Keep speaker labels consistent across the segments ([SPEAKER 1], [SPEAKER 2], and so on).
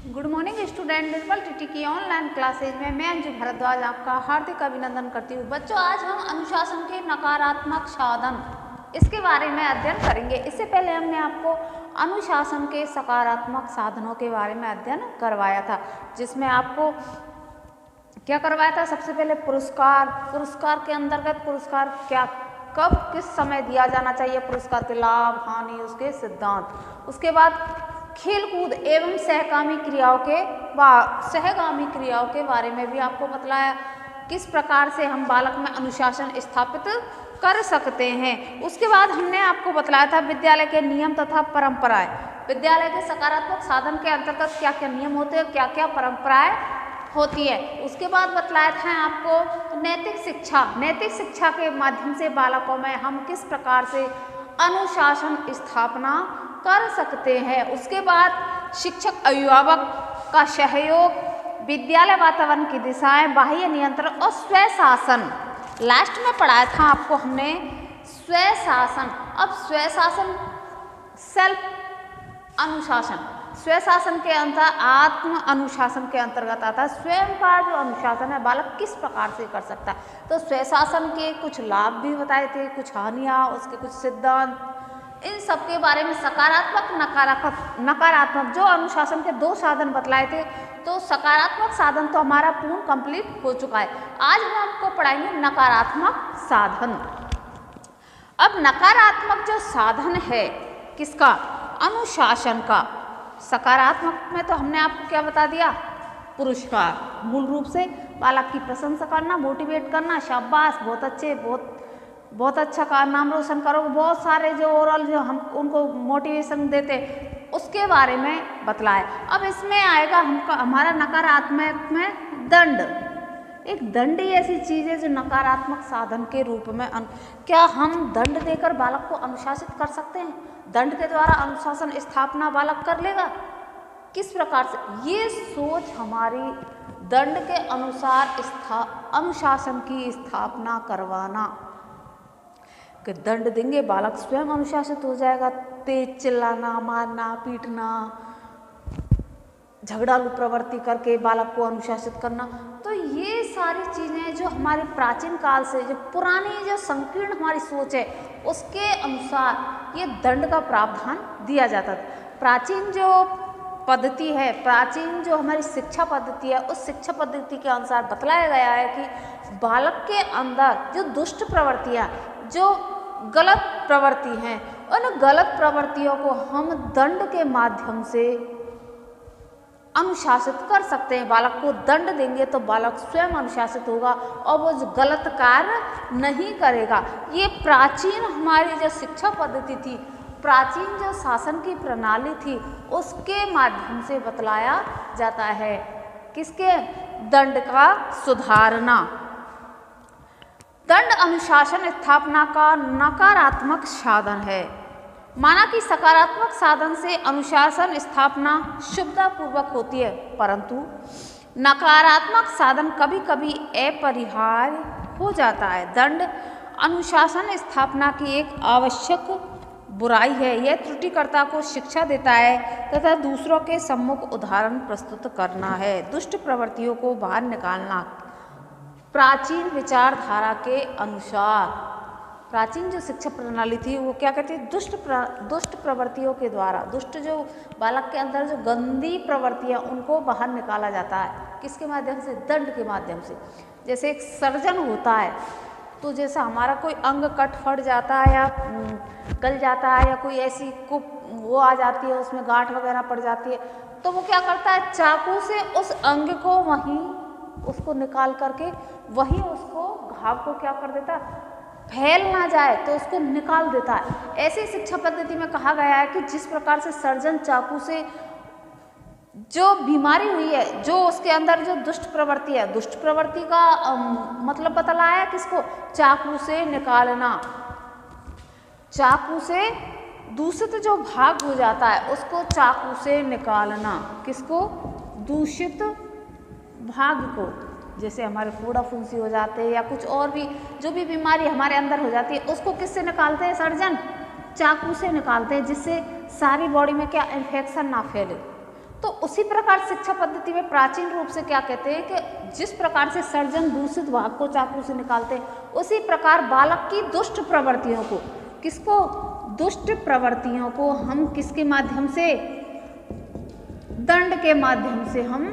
[SPEAKER 1] Good morning student. Nirmal TT की online classes में मैं अंजू भारद्वाज आपका हार्दिक अभिनंदन करती हूँ। बच्चों, आज हम अनुशासन के नकारात्मक साधन इसके बारे में अध्ययन करेंगे। इससे पहले हमने आपको अनुशासन के सकारात्मक साधनों के बारे में अध्ययन करवाया था, जिसमें आपको क्या करवाया था। सबसे पहले पुरस्कार के अंतर्गत पुरस्कार क्या, कब, किस समय दिया जाना चाहिए, पुरस्कार के लाभ हानि, उसके सिद्धांत। उसके बाद खेलकूद एवं सहगामी क्रियाओं के बारे में भी आपको बतलाया, किस प्रकार से हम बालक में अनुशासन स्थापित कर सकते हैं। उसके बाद हमने आपको बतलाया था विद्यालय के नियम तथा परंपराएं। विद्यालय के सकारात्मक साधन के अंतर्गत क्या क्या नियम होते हैं, क्या क्या परंपराएं होती है। उसके बाद बतलाया था आपको नैतिक शिक्षा के माध्यम से बालकों में हम किस प्रकार से अनुशासन स्थापना कर सकते हैं। उसके बाद शिक्षक अभिभावक का सहयोग, विद्यालय वातावरण की दिशाएं, बाह्य नियंत्रण और स्वशासन। लास्ट में पढ़ाया था आपको हमने स्वशासन। अब स्वशासन सेल्फ अनुशासन, स्वशासन के अंतर आत्म अनुशासन के अंतर्गत आता है। स्वयं का जो अनुशासन है बालक किस प्रकार से कर सकता है। तो स्वशासन के कुछ लाभ भी बताए थे, कुछ हानियाँ, उसके कुछ सिद्धांत, इन सब के बारे में सकारात्मक नकारात्मक जो अनुशासन के दो साधन बतलाए थे। तो सकारात्मक साधन तो हमारा पूर्ण कंप्लीट हो चुका है। आज हम आपको पढ़ाएंगे नकारात्मक साधन। अब नकारात्मक जो साधन है किसका, अनुशासन का। सकारात्मक में तो हमने आपको क्या बता दिया, पुरस्कार, मूल रूप से बालक की प्रशंसा करना, मोटिवेट करना, शाबाश बहुत अच्छे, बहुत अच्छा का नाम रोशन करो, बहुत सारे जो ओरल जो हम उनको मोटिवेशन देते उसके बारे में बतलाए। अब इसमें आएगा हमारा नकारात्मक में दंड। एक दंड ही ऐसी चीज़ है जो नकारात्मक साधन के रूप में क्या हम दंड देकर बालक को अनुशासित कर सकते हैं। दंड के द्वारा अनुशासन स्थापना बालक कर लेगा किस प्रकार से, ये सोच हमारी दंड के अनुसार अनुशासन की स्थापना करवाना कि दंड देंगे बालक स्वयं अनुशासित हो जाएगा। तेज चिल्लाना, मारना, पीटना, झगड़ालू प्रवृत्ति करके बालक को अनुशासित करना, तो ये सारी चीज़ें जो हमारी प्राचीन काल से जो पुरानी जो संकीर्ण हमारी सोच है उसके अनुसार ये दंड का प्रावधान दिया जाता था। प्राचीन जो पद्धति है, प्राचीन जो हमारी शिक्षा पद्धति है, उस शिक्षा पद्धति के अनुसार बतलाया गया है कि बालक के अंदर जो दुष्ट प्रवृत्तियाँ, जो गलत प्रवृत्ति हैं, उन गलत प्रवृत्तियों को हम दंड के माध्यम से अनुशासित कर सकते हैं। बालक को दंड देंगे तो बालक स्वयं अनुशासित होगा और वो गलत कार्य नहीं करेगा। ये प्राचीन हमारी जो शिक्षा पद्धति थी, प्राचीन जो शासन की प्रणाली थी, उसके माध्यम से बतलाया जाता है। किसके, दंड का सुधारना। दंड अनुशासन स्थापना का नकारात्मक साधन है। माना कि सकारात्मक साधन से अनुशासन स्थापना सुविधापूर्वक होती है, परंतु नकारात्मक साधन कभी कभी अपरिहार्य हो जाता है। दंड अनुशासन स्थापना की एक आवश्यक बुराई है। यह त्रुटिकर्ता को शिक्षा देता है तथा दूसरों के सम्मुख उदाहरण प्रस्तुत करना है। दुष्ट प्रवृत्तियों को बाहर निकालना। प्राचीन विचारधारा के अनुसार प्राचीन जो शिक्षा प्रणाली थी वो क्या कहती है, दुष्ट प्रवृत्तियों के द्वारा, दुष्ट जो बालक के अंदर जो गंदी प्रवृत्तियाँ उनको बाहर निकाला जाता है। किसके माध्यम से, दंड के माध्यम से। जैसे एक सर्जन होता है तो जैसा हमारा कोई अंग कट फट जाता है या गल जाता है या कोई ऐसी वो आ जाती है, उसमें गांठ वगैरह पड़ जाती है, तो वो क्या करता है, चाकू से उस अंग को वहीं उसको निकाल करके वहीं उसको घाव को क्या कर देता है, फैल ना जाए तो उसको निकाल देता है। ऐसी शिक्षा पद्धति में कहा गया है कि जिस प्रकार से सर्जन चाकू से जो बीमारी हुई है, जो उसके अंदर जो दुष्ट प्रवृत्ति है, दुष्ट प्रवृत्ति का मतलब बतलाया है किसको, चाकू से निकालना। चाकू से दूषित जो भाग हो जाता है उसको चाकू से निकालना। किसको, दूषित भाग को। जैसे हमारे फोड़ा फुंसी हो जाते हैं या कुछ और भी जो भी बीमारी हमारे अंदर हो जाती है उसको किससे निकालते हैं, सर्जन चाकू से निकालते हैं, जिससे सारी बॉडी में क्या इन्फेक्शन ना फैले। तो उसी प्रकार शिक्षा पद्धति में प्राचीन रूप से क्या कहते हैं कि जिस प्रकार से सर्जन दूषित भाग को चाकू से निकालते हैं, उसी प्रकार बालक की दुष्ट प्रवृत्तियों को, किसको, दुष्ट प्रवृत्तियों को हम किसके माध्यम से, दंड के माध्यम से हम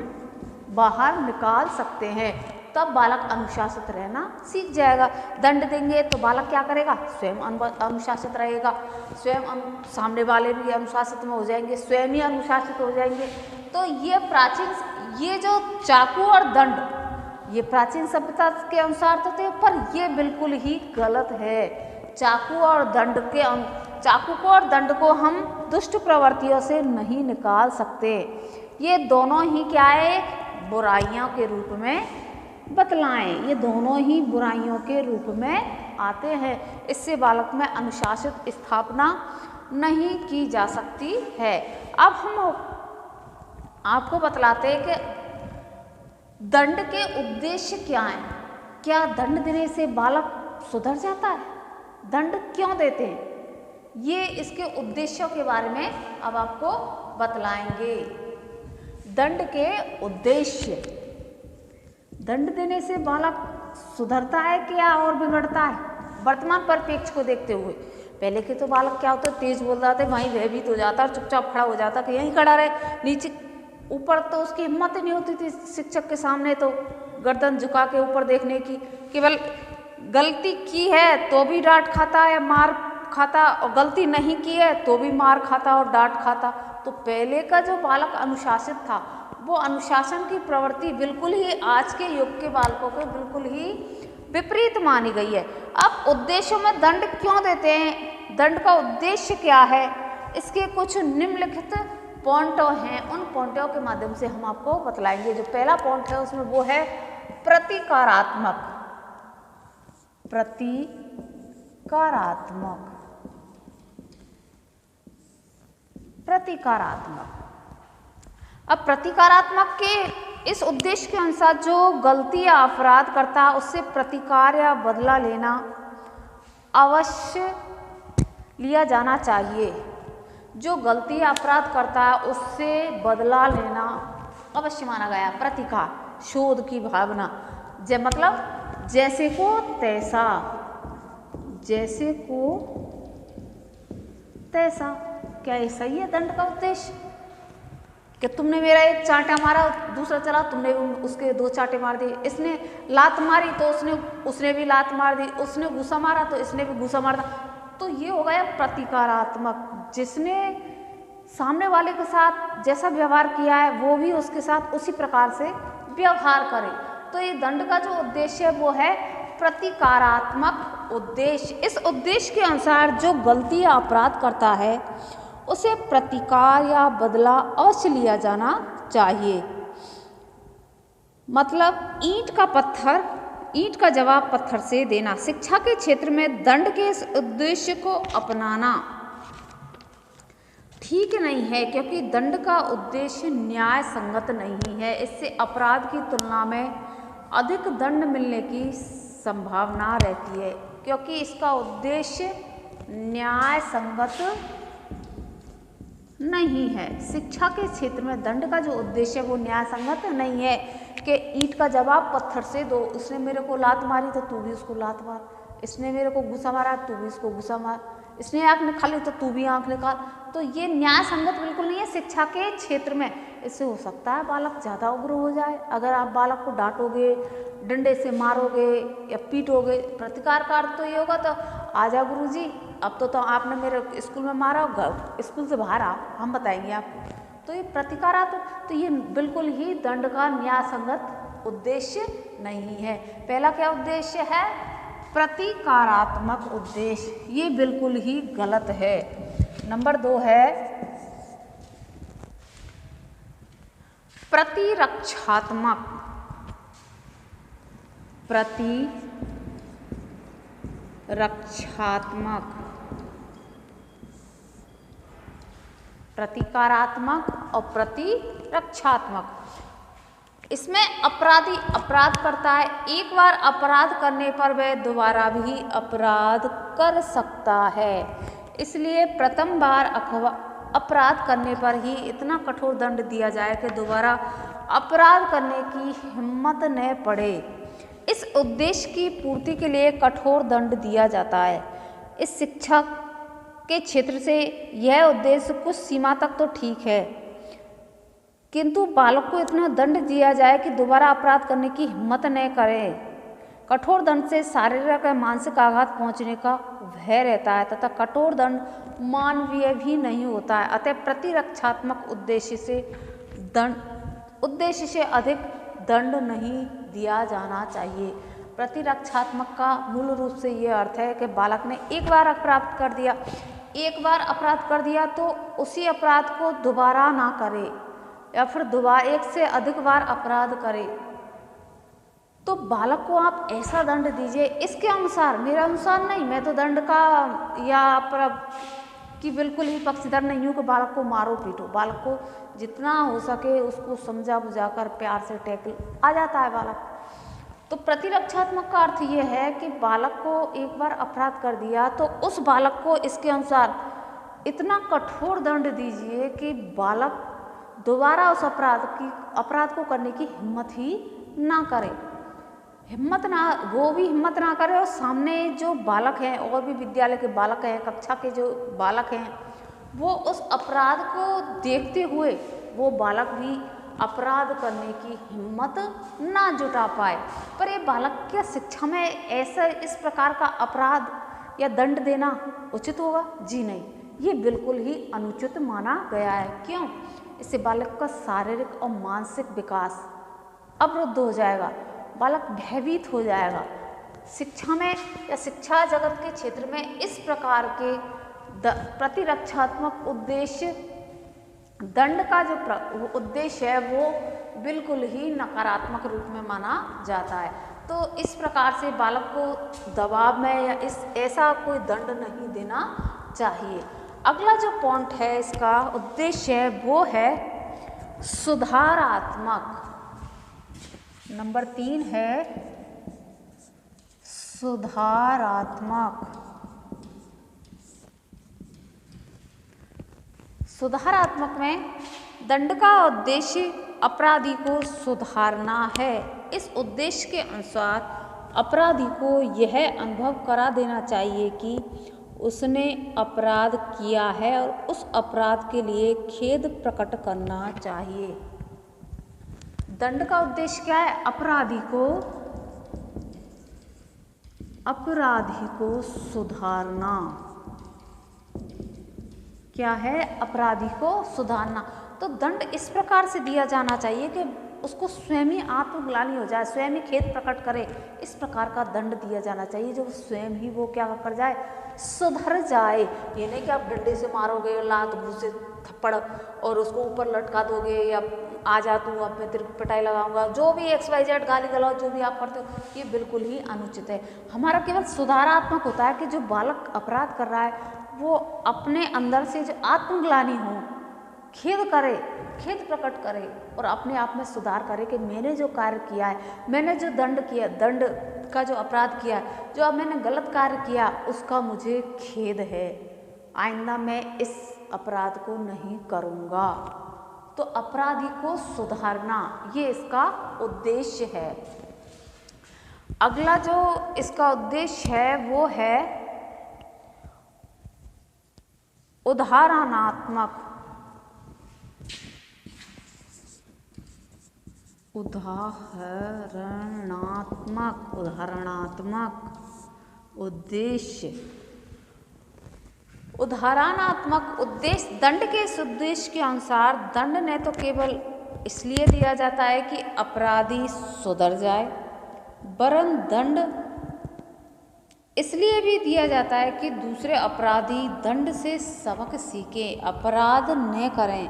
[SPEAKER 1] बाहर निकाल सकते हैं। तब बालक अनुशासित रहना सीख जाएगा। दंड देंगे तो बालक क्या करेगा, स्वयं अनुशासित रहेगा, स्वयं सामने वाले भी अनुशासित में हो जाएंगे, स्वयं ही अनुशासित हो जाएंगे। तो ये जो चाकू और दंड, ये प्राचीन सभ्यता के अनुसार तो थे, पर ये बिल्कुल ही गलत है। चाकू को और दंड को हम दुष्ट प्रवृत्तियों से नहीं निकाल सकते। ये दोनों ही क्या है, बुराइयों के रूप में बतलाएं, ये दोनों ही बुराइयों के रूप में आते हैं। इससे बालक में अनुशासित स्थापना नहीं की जा सकती है। अब हम आपको बतलाते हैं कि दंड के उद्देश्य क्या हैं। क्या दंड देने से बालक सुधर जाता है? दंड क्यों देते हैं, ये इसके उद्देश्यों के बारे में अब आपको बतलाएंगे। दंड के उद्देश्य, दंड देने से बालक सुधरता है क्या और बिगड़ता है? वर्तमान परिप्रेक्ष्य को देखते हुए पहले के तो बालक क्या होता है, तेज बोल जाते, वहीं भयभीत हो जाता और चुपचाप खड़ा हो जाता कि यहीं खड़ा रहे, नीचे ऊपर तो उसकी हिम्मत ही नहीं होती थी शिक्षक के सामने तो गर्दन झुका के ऊपर देखने की। केवल गलती की है तो भी डांट खाता या मार खाता, और गलती नहीं की है तो भी मार खाता और डांट खाता। तो पहले का जो बालक अनुशासित था, वो अनुशासन की प्रवृत्ति बिल्कुल ही आज के युग के बालकों को बिल्कुल ही विपरीत मानी गई है। अब उद्देश्यों में दंड क्यों देते हैं, दंड का उद्देश्य क्या है, इसके कुछ निम्नलिखित पॉइंटों हैं। उन पॉइंटों के माध्यम से हम आपको बतलाएंगे। जो पहला पॉइंट है उसमें वो है प्रतिकारात्मक। अब प्रतिकारात्मक के इस उद्देश्य के अनुसार जो गलती या अपराध करता है उससे प्रतिकार या बदला लेना अवश्य लिया जाना चाहिए। जो गलती या अपराध करता है उससे बदला लेना अवश्य माना गया। प्रतिकार, शोध की भावना, मतलब जैसे को तैसा, जैसे को तैसा। क्या ये सही है दंड का उद्देश्य? कि तुमने मेरा एक चांटा मारा, दूसरा चला, तुमने उसके दो चांटे मार दिए। इसने लात मारी तो उसने भी लात मार दी, उसने घूसा मारा तो इसने भी घूसा मार दिया। तो ये हो गया प्रतिकारात्मक। जिसने सामने वाले के साथ जैसा व्यवहार किया है वो भी उसके साथ उसी प्रकार से व्यवहार करे। तो ये दंड का जो उद्देश्य है वो है प्रतिकारात्मक उद्देश्य। इस उद्देश्य के अनुसार जो गलती या अपराध करता है उसे प्रतिकार या बदला अवश्य लिया जाना चाहिए। मतलब ईंट का जवाब पत्थर से देना। शिक्षा के क्षेत्र में दंड के इस उद्देश्य को अपनाना ठीक नहीं है, क्योंकि दंड का उद्देश्य न्याय संगत नहीं है। इससे अपराध की तुलना में अधिक दंड मिलने की संभावना रहती है, क्योंकि इसका उद्देश्य न्याय संगत नहीं है। शिक्षा के क्षेत्र में दंड का जो उद्देश्य है वो न्याय संगत नहीं है कि ईंट का जवाब पत्थर से दो। उसने मेरे को लात मारी तो तू भी उसको लात मार, इसने मेरे को घुसा मारा तू भी उसको घुसा मार, इसने आँख निकाली तो तू भी आँख निकाल। तो ये न्याय संगत बिल्कुल नहीं है शिक्षा के क्षेत्र में। इससे हो सकता है बालक ज़्यादा उग्र हो जाए। अगर आप बालक को डांटोगे, डंडे से मारोगे या पीटोगे, प्रतिकार का अर्थ तो ये होगा तो आजा गुरुजी, अब तो आपने मेरे स्कूल में मारा होगा, स्कूल से बाहर आओ, हम बताएंगे आपको। तो ये प्रतिकारात्मक, तो ये बिल्कुल ही दंड का न्याय संगत उद्देश्य नहीं है। पहला क्या उद्देश्य है? प्रतिकारात्मक उद्देश्य, ये बिल्कुल ही गलत है। नंबर 2 है प्रतिरक्षात्मक। प्रतिकारात्मक और प्रतिरक्षात्मक। इसमें अपराधी अपराध करता है, एक बार अपराध करने पर वह दोबारा भी अपराध कर सकता है। इसलिए प्रथम बार अपराध करने पर ही इतना कठोर दंड दिया जाए कि दोबारा अपराध करने की हिम्मत न पड़े। इस उद्देश्य की पूर्ति के लिए कठोर दंड दिया जाता है। इस शिक्षा के क्षेत्र से यह उद्देश्य कुछ सीमा तक तो ठीक है, किंतु बालक को इतना दंड दिया जाए कि दोबारा अपराध करने की हिम्मत न करे। कठोर दंड से शारीरिक या मानसिक आघात पहुंचने का भय रहता है तथा कठोर दंड मानवीय भी नहीं होता है। अतः प्रतिरक्षात्मक उद्देश्य से अधिक दंड नहीं दिया जाना चाहिए। प्रतिरक्षात्मक का मूल रूप से ये अर्थ है कि बालक ने एक बार अपराध कर दिया तो उसी अपराध को दोबारा ना करे, या फिर दोबारा एक से अधिक बार अपराध करे। तो बालक को आप ऐसा दंड दीजिए इसके अनुसार, मेरे अनुसार नहीं। मैं तो दंड का या कि बिल्कुल ही पक्षधर नहीं हूँ कि बालक को मारो पीटो। बालक को जितना हो सके उसको समझा बुझाकर प्यार से टैकल आ जाता है बालक। तो प्रतिरक्षात्मक का अर्थ ये है कि बालक को एक बार अपराध कर दिया तो उस बालक को इसके अनुसार इतना कठोर दंड दीजिए कि बालक दोबारा उस अपराध को करने की हिम्मत ही ना करे। वो भी हिम्मत ना करे और सामने जो बालक हैं और भी विद्यालय के बालक हैं, कक्षा के जो बालक हैं, वो उस अपराध को देखते हुए वो बालक भी अपराध करने की हिम्मत ना जुटा पाए। पर ये बालक क्या शिक्षा में ऐसा इस प्रकार का अपराध या दंड देना उचित होगा? जी नहीं, ये बिल्कुल ही अनुचित माना गया है। क्यों? इससे बालक का शारीरिक और मानसिक विकास अवरुद्ध हो जाएगा, बालक भयभीत हो जाएगा। शिक्षा में या शिक्षा जगत के क्षेत्र में इस प्रकार के प्रतिरक्षात्मक उद्देश्य, दंड का जो उद्देश्य है वो बिल्कुल ही नकारात्मक रूप में माना जाता है। तो इस प्रकार से बालक को दबाव में या ऐसा कोई दंड नहीं देना चाहिए। अगला जो पॉइंट है इसका उद्देश्य है वो है सुधारात्मक। नंबर 3 है सुधारात्मक। सुधारात्मक में दंड का उद्देश्य अपराधी को सुधारना है। इस उद्देश्य के अनुसार अपराधी को यह अनुभव करा देना चाहिए कि उसने अपराध किया है और उस अपराध के लिए खेद प्रकट करना चाहिए। दंड का उद्देश्य क्या है? अपराधी को सुधारना। क्या है? अपराधी को सुधारना। तो दंड इस प्रकार से दिया जाना चाहिए कि उसको स्वयं ही आत्मग्लानि हो जाए, स्वयं ही खेद प्रकट करे। इस प्रकार का दंड दिया जाना चाहिए जो स्वयं ही वो क्या कर जाए, सुधर जाए। ये नहीं कि आप डंडे से मारोगे, लात घूस से थप्पड़ और उसको ऊपर लटका दोगे या आ जा तू अब मैं तेरे को पिटाई लगाऊंगा, जो भी XYZ गाली गलौज जो भी आप करते हो, ये बिल्कुल ही अनुचित है। हमारा केवल सुधारात्मक होता है कि जो बालक अपराध कर रहा है वो अपने अंदर से जो आत्मग्लानि हो, खेद करे, खेद प्रकट करे और अपने आप में सुधार करे कि मैंने जो कार्य किया है, मैंने जो दंड का जो अपराध किया है, जो अब मैंने गलत कार्य किया उसका मुझे खेद है, आइंदा मैं इस अपराध को नहीं करूँगा। तो अपराधी को सुधारना ये इसका उद्देश्य है। अगला जो इसका उद्देश्य है वो है उदाहरणात्मक। उदाहरणात्मक उद्देश्य। उदाहरणात्मक उद्देश्य दंड के इस उद्देश्य के अनुसार दंड ने तो केवल इसलिए दिया जाता है कि अपराधी सुधर जाए, वरन दंड इसलिए भी दिया जाता है कि दूसरे अपराधी दंड से सबक सीखें, अपराध न करें।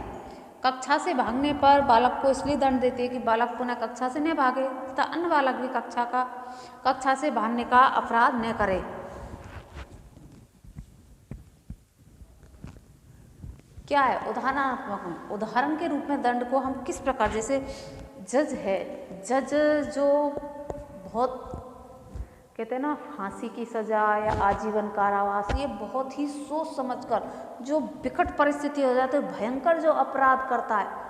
[SPEAKER 1] कक्षा से भागने पर बालक को इसलिए दंड देते हैं कि बालक पुनः कक्षा से न भागे तथा अन्य बालक भी कक्षा से भागने का अपराध न करे। क्या है? उदाहरणात्मक। उदाहरण के रूप में दंड को हम किस प्रकार, जैसे जज है, जज जो बहुत कहते हैं ना फांसी की सजा या आजीवन कारावास, ये बहुत ही सोच समझकर जो विकट परिस्थिति हो जाती है, भयंकर जो अपराध करता है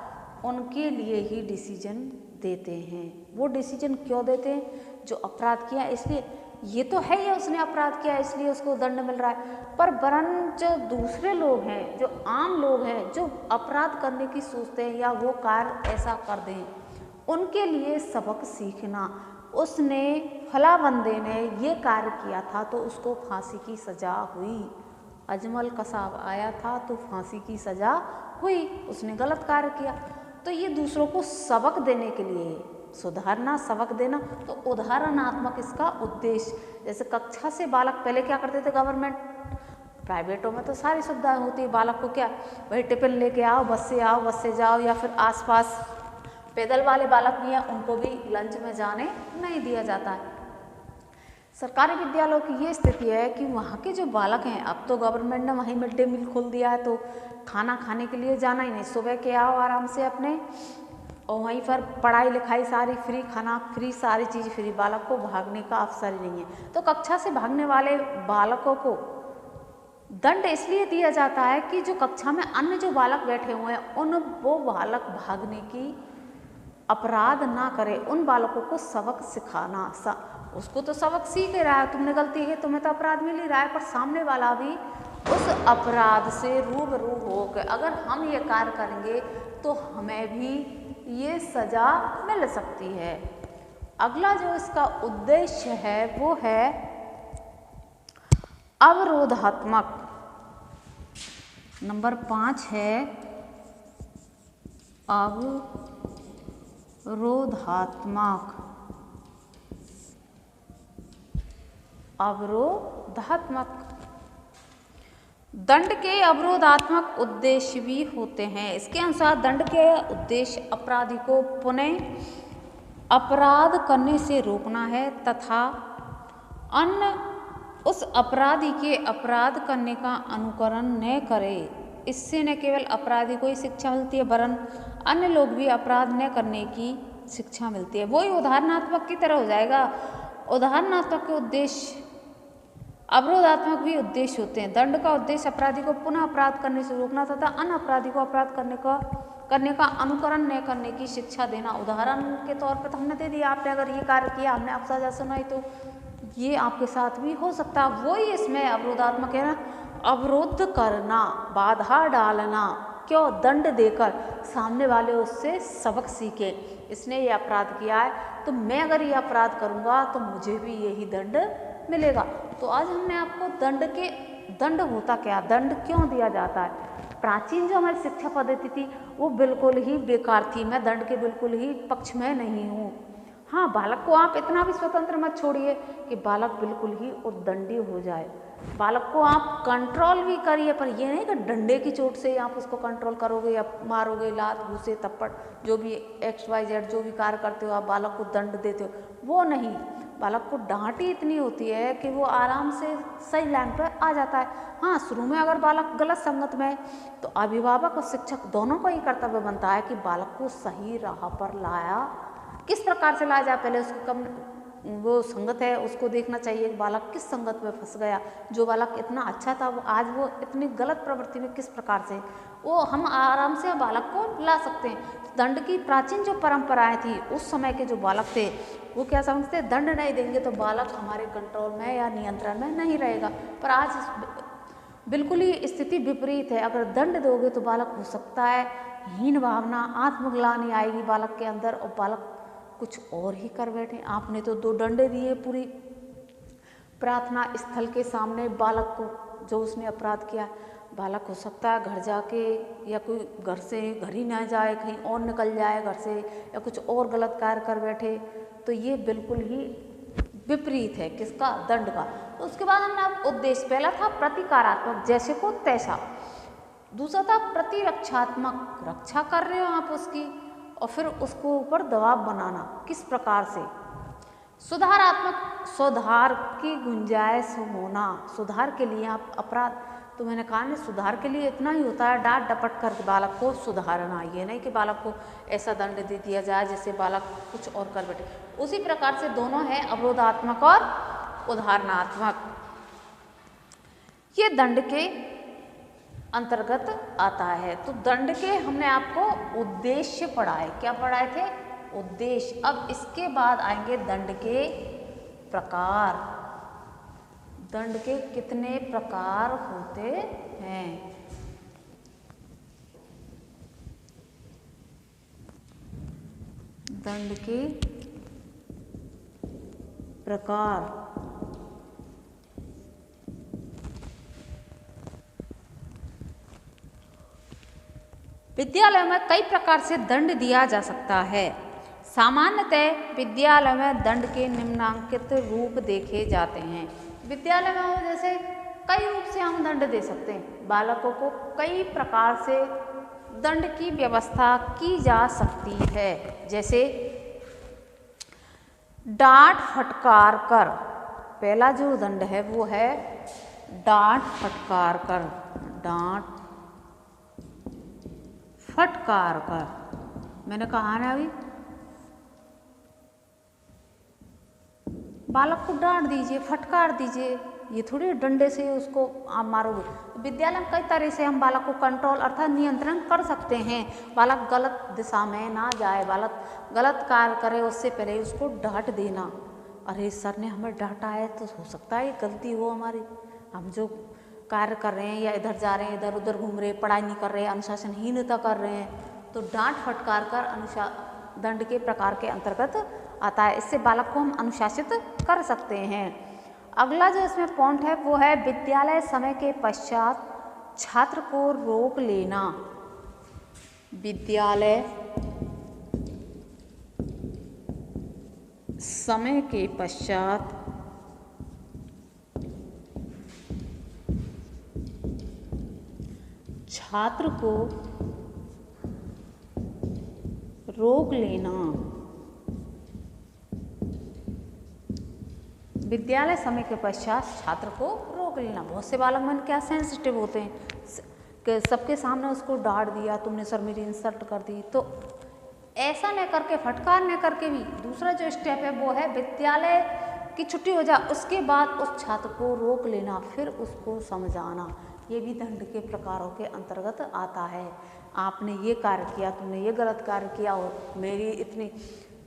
[SPEAKER 1] उनके लिए ही डिसीजन देते हैं। वो डिसीजन क्यों देते हैं? जो अपराध किया इसलिए, ये तो है ही उसने अपराध किया इसलिए उसको दंड मिल रहा है, पर वरन जो दूसरे लोग हैं, जो आम लोग हैं, जो अपराध करने की सोचते हैं या वो कार्य ऐसा कर दें, उनके लिए सबक सीखना। उसने फला बंदे ने ये कार्य किया था तो उसको फांसी की सजा हुई, अजमल कसाब आया था तो फांसी की सजा हुई, उसने गलत कार्य किया। तो ये दूसरों को सबक देने के लिए, सुधारना, सबक देना, तो उदाहरणात्मक इसका उद्देश्य। जैसे कक्षा से बालक पहले क्या करते थे गवर्नमेंट, प्राइवेटों में तो सारी सुविधाएं होती है, बालक को क्या वही टिफिन लेके आओ, बस से जाओ, या फिर आसपास पैदल वाले बालक भी हैं उनको भी लंच में जाने नहीं दिया जाता है। सरकारी विद्यालयों की ये स्थिति है कि वहाँ के जो बालक हैं, अब तो गवर्नमेंट ने वहीं मिड डे मील खोल दिया है तो खाना खाने के लिए जाना ही नहीं, सुबह के आओ आराम से अपने, और वहीं पर पढ़ाई लिखाई सारी फ्री, खाना फ्री, सारी चीज़ फ्री, बालक को भागने का अवसर ही नहीं है। तो कक्षा से भागने वाले बालकों को दंड इसलिए दिया जाता है कि जो कक्षा में अन्य जो बालक बैठे हुए हैं वो बालक भागने की अपराध ना करे, उन बालकों को सबक सिखाना। उसको तो सबक सीख ही रहा है, तुमने गलती की तुम्हें तो अपराध मिल ही रहा है, पर सामने वाला भी उस अपराध से रूबरू होकर अगर हम ये कार्य करेंगे तो हमें भी ये सजा मिल सकती है। अगला जो इसका उद्देश्य है वो है अवरोधात्मक। नंबर 5 है अवरोधात्मक। दंड के अवरोधात्मक उद्देश्य भी होते हैं। इसके अनुसार दंड के उद्देश्य अपराधी को पुनः अपराध करने से रोकना है तथा अन्य उस अपराधी के अपराध करने का अनुकरण न करे। इससे न केवल अपराधी को ही शिक्षा मिलती है वरन अन्य लोग भी अपराध न करने की शिक्षा मिलती है। वही उदाहरणात्मक की तरह हो जाएगा। उदाहरणात्मक के उद्देश्य अवरोधात्मक भी उद्देश्य होते हैं। दंड का उद्देश्य अपराधी को पुनः अपराध करने से रोकना तथा अन्य अपराधी को अपराध करने का अनुकरण न करने की शिक्षा देना। उदाहरण के तौर पर तो हमने दे दिया, आपने अगर ये कार्य किया, हमने आपसे सजा सुनाई तो ये आपके साथ भी हो सकता है। वही इसमें अवरोधात्मक है ना, अवरुद्ध करना, बाधा डालना, क्यों? दंड देकर सामने वाले उससे सबक सीखे। इसने ये अपराध किया है तो मैं अगर ये अपराध करूँगा तो मुझे भी यही दंड मिलेगा। तो आज हमने आपको दंड होता क्या, दंड क्यों दिया जाता है। प्राचीन जो हमारी शिक्षा पद्धति थी वो बिल्कुल ही बेकार थी। मैं दंड के बिल्कुल ही पक्ष में नहीं हूँ। हाँ, बालक को आप इतना भी स्वतंत्र मत छोड़िए कि बालक बिल्कुल ही उद्दंडी हो जाए। बालक को आप कंट्रोल भी करिए, पर ये नहीं कि डंडे की चोट से आप उसको कंट्रोल करोगे या मारोगे, लात घूसे थप्पड़ जो भी XYZ जो भी कार्य करते हो आप बालक को दंड देते हो, वो नहीं। बालक को डांट ही इतनी होती है कि वो आराम से सही लाइन पर आ जाता है। हाँ, शुरू में अगर बालक गलत संगत में है तो अभिभावक और शिक्षक दोनों का ही कर्तव्य बनता है कि बालक को सही राह पर लाया किस प्रकार से लाया जाए। पहले उसको कम वो संगत है उसको देखना चाहिए कि बालक किस संगत में फंस गया। जो बालक इतना अच्छा था वो आज वो इतनी गलत प्रवृत्ति में किस प्रकार से, वो हम आराम से बालक को ला सकते हैं। दंड की प्राचीन जो परंपराएं थी उस समय के जो बालक थे वो क्या समझते, दंड नहीं देंगे तो बालक हमारे कंट्रोल में या नियंत्रण में नहीं रहेगा। पर आज बिल्कुल ही स्थिति विपरीत है। अगर दंड दोगे तो बालक हो सकता है हीन भावना, आत्मग्लानि आएगी बालक के अंदर और बालक कुछ और ही कर बैठे। आपने तो 2 डंडे दिए पूरी प्रार्थना स्थल के सामने बालक को, जो उसने अपराध किया। बालक हो सकता है घर जाके या कोई घर से घर ही ना जाए, कहीं और निकल जाए घर से, या कुछ और गलत कार्य कर बैठे। तो ये बिल्कुल ही विपरीत है किसका, दंड का। तो उसके बाद हमने अब उद्देश्य, पहला था प्रतिकारात्मक जैसे को तैसा, दूसरा था प्रतिरक्षात्मक, रक्षा कर रहे हो आप उसकी, और फिर उसको ऊपर दबाव बनाना किस प्रकार से। सुधारात्मक, सुधार की गुंजाइश होना, सुधार के लिए आप अपराध, तो मैंने कहा ना सुधार के लिए इतना ही होता है डांट डपट कर बालक को सुधारना। ये नहीं कि बालक को ऐसा दंड दे दिया जाए जिससे बालक कुछ और कर बैठे। उसी प्रकार से दोनों हैं, अवरोधात्मक और उदाहरणात्मक, ये दंड के अंतर्गत आता है। तो दंड के हमने आपको उद्देश्य पढ़ाए, क्या पढ़ाए थे? उद्देश्य। अब इसके बाद आएंगे दंड के प्रकार। दंड के कितने प्रकार होते हैं? दंड के प्रकार। विद्यालय में कई प्रकार से दंड दिया जा सकता है। सामान्यतः विद्यालय में दंड के निम्नांकित रूप देखे जाते हैं। विद्यालय में हो जैसे कई रूप से हम दंड दे सकते हैं। बालकों को कई प्रकार से दंड की व्यवस्था की जा सकती है। जैसे डांट फटकार कर, पहला जो दंड है वो है डांट फटकार कर। डांट फटकार कर, मैंने कहा ना अभी, बालक को डांट दीजिए, फटकार दीजिए, ये थोड़ी डंडे से उसको आप मारोगे। विद्यालय में कई तरह से हम बालक को कंट्रोल अर्थात नियंत्रण कर सकते हैं। बालक गलत दिशा में ना जाए, बालक गलत कार्य करे उससे पहले उसको डांट देना। अरे सर ने हमें डांटा है तो हो सकता है गलती हो हमारी, हम जो कार्य कर रहे हैं या इधर जा रहे हैं, इधर उधर घूम रहे, पढ़ाई नहीं कर रहे, अनुशासनहीनता कर रहे हैं, तो डांट फटकार कर दंड के प्रकार के अंतर्गत आता है। इससे बालक को हम अनुशासित कर सकते हैं। अगला जो इसमें पॉइंट है वो है विद्यालय समय के पश्चात छात्र को रोक लेना। विद्यालय समय के पश्चात छात्र को रोक लेना। विद्यालय समय के पश्चात छात्र को रोक लेना। बहुत से बालक मन क्या सेंसिटिव होते हैं कि सबके सामने उसको डांट दिया, तुमने सर मेरी इंसल्ट कर दी, तो ऐसा न करके, फटकार न करके भी दूसरा जो स्टेप है वो है विद्यालय की छुट्टी हो जाए उसके बाद उस छात्र को रोक लेना, फिर उसको समझाना। ये भी दंड के प्रकारों के अंतर्गत आता है। आपने ये कार्य किया, तुमने ये गलत कार्य किया, और मेरी इतनी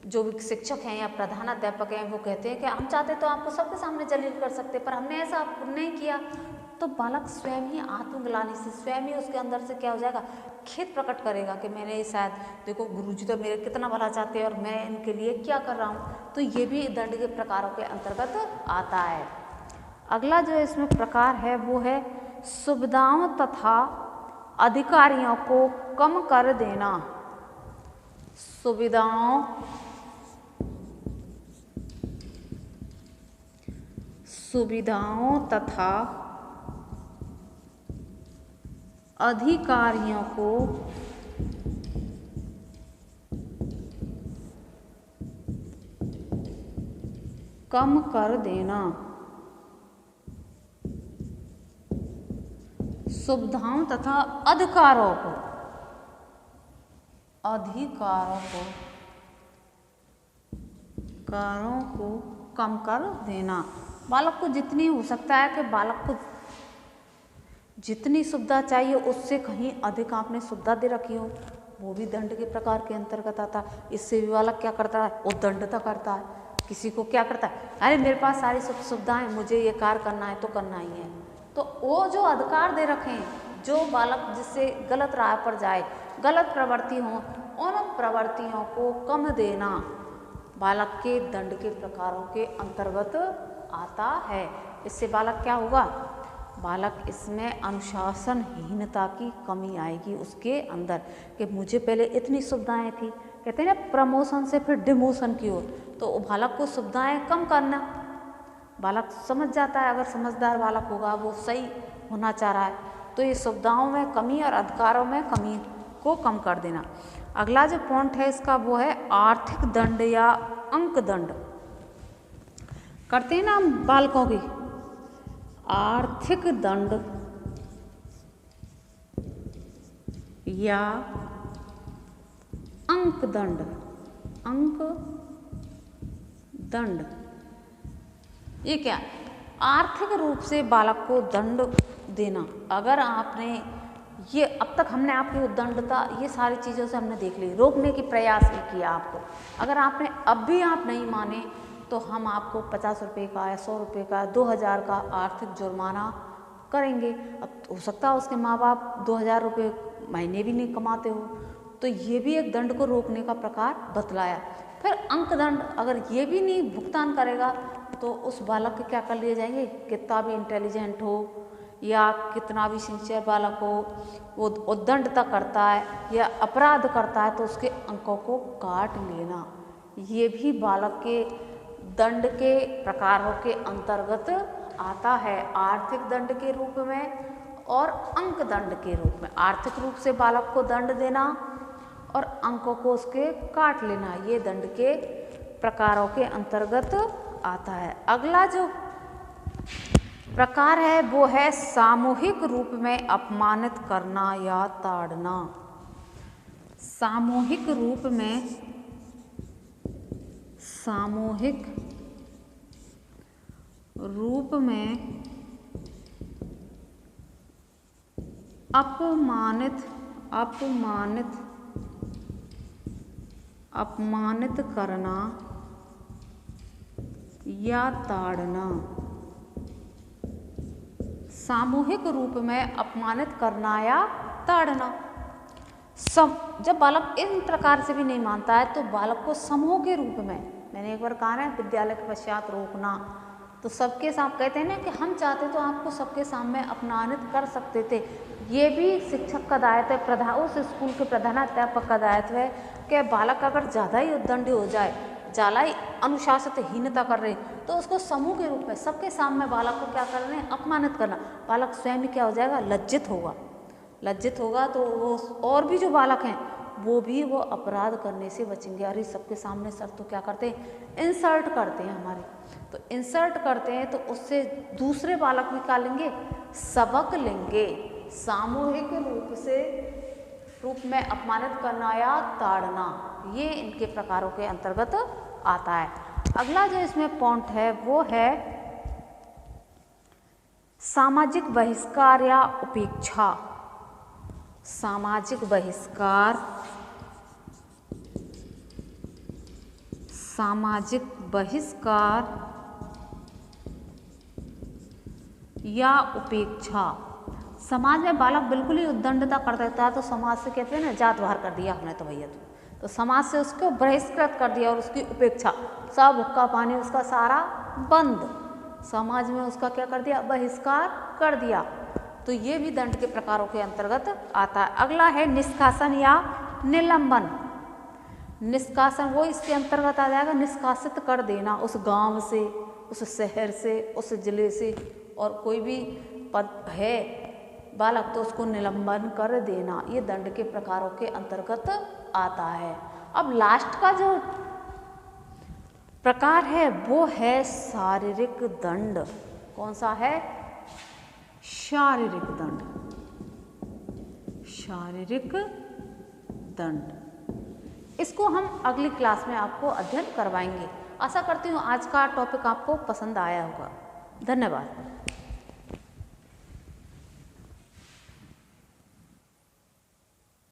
[SPEAKER 1] जो भी शिक्षक हैं या प्रधानाध्यापक हैं वो कहते हैं कि हम चाहते तो आपको सबके सामने जलील कर सकते, पर हमने ऐसा नहीं किया, तो बालक स्वयं ही आत्मग्लानि से, स्वयं ही उसके अंदर से क्या हो जाएगा, खेद प्रकट करेगा कि मैंने शायद, देखो गुरुजी तो मेरे कितना भला चाहते हैं और मैं इनके लिए क्या कर रहा हूँ। तो ये भी दंड के प्रकारों के अंतर्गत आता है। अगला जो इसमें प्रकार है वो है सुविधाओं तथा अधिकारियों को कम कर देना। सुविधाओं तथा अधिकारियों को कम कर देना। सुविधाओं तथा अधिकारों को कम कर देना। बालक को जितनी हो सकता है कि बालक को जितनी सुविधा चाहिए उससे कहीं अधिक आपने सुविधा दे रखी हो, वो भी दंड के प्रकार के अंतर्गत आता है। इससे भी बालक क्या करता है, वो दंडता करता है। किसी को क्या करता है, अरे मेरे पास सारी सुविधाएं, मुझे ये कार्य करना है तो करना ही है। तो वो जो अधिकार दे रखे हैं, जो बालक जिससे गलत राह पर जाए, गलत प्रवृत्ति हो, उन प्रवृत्तियों को कम देना बालक के दंड के प्रकारों के अंतर्गत आता है। इससे बालक क्या होगा, बालक इसमें अनुशासनहीनता की कमी आएगी उसके अंदर, कि मुझे पहले इतनी सुविधाएं थी, कहते हैं ना प्रमोशन से फिर डिमोशन की ओर, तो बालक को सुविधाएं कम करना। बालक समझ जाता है, अगर समझदार बालक होगा, वो सही होना चाह रहा है, तो ये सुविधाओं में कमी और अधिकारों में कमी को कम कर देना। अगला जो पॉइंट है इसका वो है आर्थिक दंड या अंक दंड। करते हैं ना हम बालकों की, आर्थिक दंड या अंक दंड। ये क्या है? आर्थिक रूप से बालक को दंड देना। अगर आपने ये अब तक हमने आपकी उद्दंडता ये सारी चीज़ों से हमने देख ली, रोकने की प्रयास भी किया आपको। अगर आपने अब भी आप नहीं माने तो हम आपको 50 रुपये का या 100 रुपये का 2000 का आर्थिक जुर्माना करेंगे। अब हो सकता है उसके माँ बाप 2000 रुपये महीने भी नहीं कमाते हो, तो ये भी एक दंड को रोकने का प्रकार बतलाया। फिर अंकदंड, अगर ये भी नहीं भुगतान करेगा तो उस बालक के क्या कर लिए जाएंगे, कितना भी इंटेलिजेंट हो या कितना भी सिंसियर बालक हो, वो उद्दंडता करता है या अपराध करता है तो उसके अंकों को काट लेना, ये भी बालक के दंड के प्रकारों के अंतर्गत आता है। आर्थिक दंड के रूप में और अंक दंड के रूप में। आर्थिक रूप से बालक को दंड देना और अंकों को उसके काट लेना, ये दंड के प्रकारों के अंतर्गत आता है। अगला जो प्रकार है वो है सामूहिक रूप में अपमानित करना या ताड़ना। सामूहिक रूप में अपमानित करना या ताड़ना। सामूहिक रूप में अपमानित करना या ताड़ना। जब बालक इन प्रकार से भी नहीं मानता है तो बालक को समूह के रूप में, मैंने एक बार कहा है विद्यालय के पश्चात रोकना, तो सबके साथ कहते हैं ना कि हम चाहते तो आपको सबके सामने अपमानित कर सकते थे। ये भी शिक्षक का दायित्व है, उस स्कूल के प्रधानाध्यापक का दायित्व है कि बालक अगर ज़्यादा ही उद्दंडी हो जाए, ज़्यादा ही अनुशासितहीनता कर रहे तो उसको समूह के रूप में सबके सामने बालक को क्या कर रहे हैं, अपमानित करना। बालक स्वयं क्या हो जाएगा, लज्जित होगा तो वो और भी जो बालक हैं वो भी वो अपराध करने से बचेंगे। अरे सबके सामने सर तो क्या करते हैं, इंसल्ट करते हैं हमारे, तो इंसल्ट करते हैं तो उससे दूसरे बालक भी क्या लेंगे, सबक लेंगे। सामूहिक रूप में अपमानित करना या ताड़ना, ये इनके प्रकारों के अंतर्गत आता है। अगला जो इसमें पॉइंट है वो है सामाजिक बहिष्कार या उपेक्षा। सामाजिक बहिष्कार या उपेक्षा। समाज में बालक बिल्कुल ही उद्दंडता कर देता है तो समाज से कहते हैं ना, जात बाहर कर दिया हमने तो भैया, तो समाज से उसको बहिष्कृत कर दिया और उसकी उपेक्षा, सब हुक्का पानी उसका सारा बंद, समाज में उसका क्या कर दिया, बहिष्कार कर दिया। तो ये भी दंड के प्रकारों के अंतर्गत आता है। अगला है निष्कासन या निलंबन। निष्कासन वो इसके अंतर्गत आ जाएगा, निष्कासित कर देना उस गांव से, उस शहर से, उस जिले से, और कोई भी पद है बालक तो उसको निलंबन कर देना, ये दंड के प्रकारों के अंतर्गत आता है। अब लास्ट का जो प्रकार है वो है शारीरिक दंड। कौन सा है, शारीरिक दंड। इसको हम अगली क्लास में आपको अध्ययन करवाएंगे। आशा करती हूँ आज का टॉपिक आपको पसंद आया होगा। धन्यवाद।